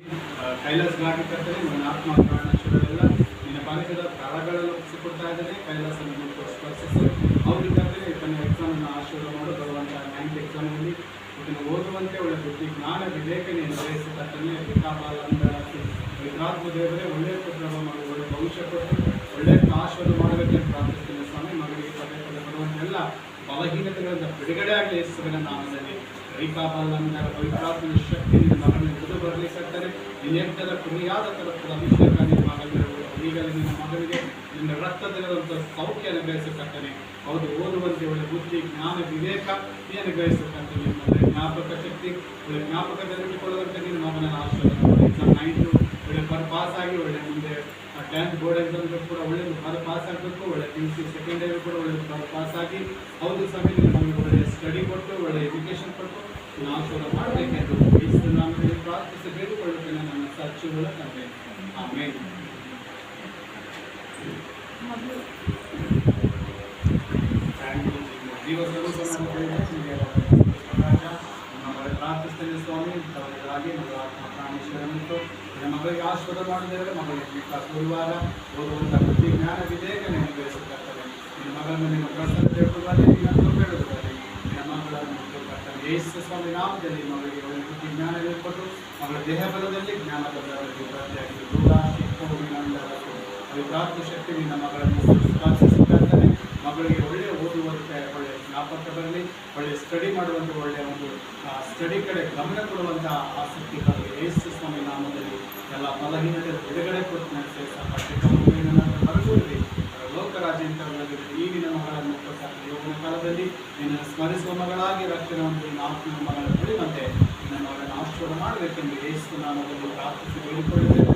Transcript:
ಕೈಲಾಸವಾಗಿ ಕರ್ತನೆ ನನ್ನ ಆತ್ಮ ಪ್ರಾಣಶುರವೆಲ್ಲ ನಿನ್ನ ಪಾಲಿಸಿದ ತಳಗಳನ್ನು ಒಪ್ಪಿಸಿಕೊಡ್ತಾ ಇದ್ದೇನೆ. ಕೈಲಾಸವನ್ನು ಸ್ಪರ್ಶಿಸು. ಹೌದು ಕರ್ತನೆ, ತನ್ನ ಎಕ್ಸಾಮನ್ನು ಆಶೀರ್ವಾದ ಮಾಡು. ಬರುವಂಥ 9th ಎಕ್ಸಾಮ್ನಲ್ಲಿ ಇದನ್ನು ಓದುವಂತೆ ಒಳ್ಳೆ ಬುದ್ಧಿ ಜ್ಞಾನ ವಿವೇಕ ನೀನು ಬಯಸಿ ಕರ್ತನೆ. ವಿಕಾಪಾಲ ವಿಕಾತ್ಮ ದೇವರೇ ಒಳ್ಳೆಯ ಪ್ರಭಾವ ಮಾಡಿ ಒಳ್ಳೆ ಭವಿಷ್ಯ ಕೊಟ್ಟು ಒಳ್ಳೆಯ ಆಶೀರ್ವಾದ ಮಾಡಬೇಕೆಂದು ಪ್ರಾರ್ಥಿಸ್ತೇನೆ ಸ್ವಾಮಿ. ಮಗಳಿಗೆ ಪದೇ ಪದೇ ಬರುವಂಥ ಎಲ್ಲ ಬಲಹೀನತೆಗಳಿಂದ ಬಿಡುಗಡೆ ಆಗಲಿ ಯೇಸುವಿನ ನಾಮದಲ್ಲಿ. ವಿಕಾಪಾಲಂದ ಪವಿತ್ರಾತ್ಮನ ಶಕ್ತಿ ನಿನ್ನ ಮಗನ ಎದುರು ಬರಲಿ ಕರ್ತನೆ. ನಿನ್ನೆದ್ದರ ಪುರಿಯಾದ ತರಫದ ಅಭಿಷೇಕ ನಿನ್ನ ಮಗನಿಗೆ ಈಗಲೇ ನಿನ್ನ ಮಗನಿಗೆ ನಿನ್ನ ರಕ್ತದಲ್ಲಿರುವಂಥ ಸೌಖ್ಯ ಅನುಗ್ರಹಿಸತಕ್ಕನೆ. ಹೌದು, ಓದುವಂತೆ ಒಳ್ಳೆ ಬುದ್ಧಿ ಜ್ಞಾನ ವಿವೇಕ ನೀ ಅನುಗ್ರಹಿಸತಕ್ಕಂತೆ. ನಿಮ್ಮ ಜ್ಞಾಪಕ ಶಕ್ತಿ ಒಳ್ಳೆ ಜ್ಞಾಪಕದಲ್ಲಿಟ್ಟುಕೊಳ್ಳುವಂತೆ ನಿನ್ನ ಮಗನ ಆಶೀರ್ವಾದ. ಎಕ್ಸಾಮ್ 9 ಒಳ್ಳೆ ಪಾಸ್ ಆಗಿ ಒಳ್ಳೆ ಮುಂದೆ 10th ಬೋರ್ಡ್ ಎಕ್ಸಾಮ್ಗೆ ಕೂಡ ಒಳ್ಳೆ ಪಾಸ್ ಆಗಬೇಕು. ಒಳ್ಳೆ PUC ಸೆಕೆಂಡ್ ಇಯರ್ ಕೂಡ ಒಳ್ಳೆ ಪಾಸ್ ಆಗಿ ಹೌದು ಸ್ವಾಮಿ ನಿನ್ನ ಮಗನಿಗೆ ಒಳ್ಳೆಯ ಸ್ಟಡಿ ಕೊಟ್ಟು ಒಳ್ಳೆ ಎಜುಕೇಷನ್ ಕೊಟ್ಟು ನಾನು ಆಶೀರ್ವಾದ ಮಾಡಬೇಕೆಂದು ನಾನು ಪ್ರಾರ್ಥಿಸಿ ಬೇಡಿಕೊಳ್ಳುತ್ತೇನೆ ನನ್ನ ಸಾಕ್ಷಿಗಳ ತಂದೆ. ಆಮೇಲೆ ಪ್ರಾರ್ಥಿಸ್ತೇನೆ ಸ್ವಾಮಿ. ತವರಿಗಾಗಿ ನಮ್ಮ ಆತ್ಮ ಪ್ರಾಣೇಶ್ವರನಿತ್ತು ನಮ್ಮ ಮಗಳಿಗೆ ಆಶೀರ್ವಾದ ಮಾಡಿದರೆ ಮಗಳಿಗೆ ಗುರುವಾರ ಓದುವಂಥ ಬುದ್ಧಿ ಜ್ಞಾನ ವಿವೇಕ ನಿಮಗೆ ಬೆಳೆಸುತ್ತಾರೆ. ನಿನ್ನ ಮಗಳನ್ನು ನಿಮ್ಮ ಕರ್ತನ ಬೇಡುವುದಾಗಿ ನಿನ್ನನ್ನು ಬೇಡುವುದಾಗಿ ನಿನ್ನ ಮಗಳನ್ನು ಕರ್ತನ ಯೇಸು ಸ್ವಾಮಿ ನಾಮದಲ್ಲಿ ಮಗಳಿಗೆ ಒಳ್ಳೆ ಬುದ್ಧಿ ಜ್ಞಾನ ಕೊಟ್ಟು ಮಗಳ ದೇಹ ಬಲದಲ್ಲಿ ಜ್ಞಾನ ಬದಲಾಗಿ ಪ್ರತಿಯಾಗಿ ಪವಿತ್ರಾತ್ಮ ಶಕ್ತಿ ನಿನ್ನ ಮಗಳನ್ನು ಸ್ಪರ್ಶಿಸುತ್ತಾರೆ. ಮಗಳಿಗೆ ಒಳ್ಳೆಯ ಓದುವಂತೆ ಒಳ್ಳೆಯ ಜ್ಞಾಪಕ ಬರಲಿ. ಒಳ್ಳೆಯ ಸ್ಟಡಿ ಮಾಡುವಂಥ ಒಳ್ಳೆಯ ಒಂದು ಸ್ಟಡಿ ಕಡೆ ಗಮನ ಕೊಡುವಂಥ ಆಸಕ್ತಿ ಬರಲಿ ಯೇಸು ಸ್ವಾಮಿ ನಾಮದಲ್ಲಿ. ಎಲ್ಲ ಬಲಹೀನತೆ ಬಿಡುಗಡೆ ಕೊಟ್ಟು ನಡೆಸಿ ಪಠ್ಯಕ್ರಮಗಳನ್ನು ಬರಗುವುದೇ ಲೋಕರಾಜ್ಯಂತರಗಳಲ್ಲಿ ಈ ನಿನ್ನ ಮಗಳನ್ನು ಕೊಟ್ಟ ಯೋಗನ ಕಾಲದಲ್ಲಿ ನಿನ್ನ ಸ್ಮರಿಸುವ ಮಗಳಾಗಿ ರಕ್ಷಣೆ ಒಂದು ಆತ್ಮೀಯ ಮಗಳ ಬೆಳೆಯುವಂತೆ ನಿನ್ನ ಮಗಳನ್ನು ಆಶೀರ್ವಾದ ಮಾಡಬೇಕೆಂದು ಯೇಸು ನಾಮದಲ್ಲಿ ಪ್ರಾರ್ಥಿಸಿ ಬೇಡಿಕೊಳ್ಳುತ್ತೇನೆ.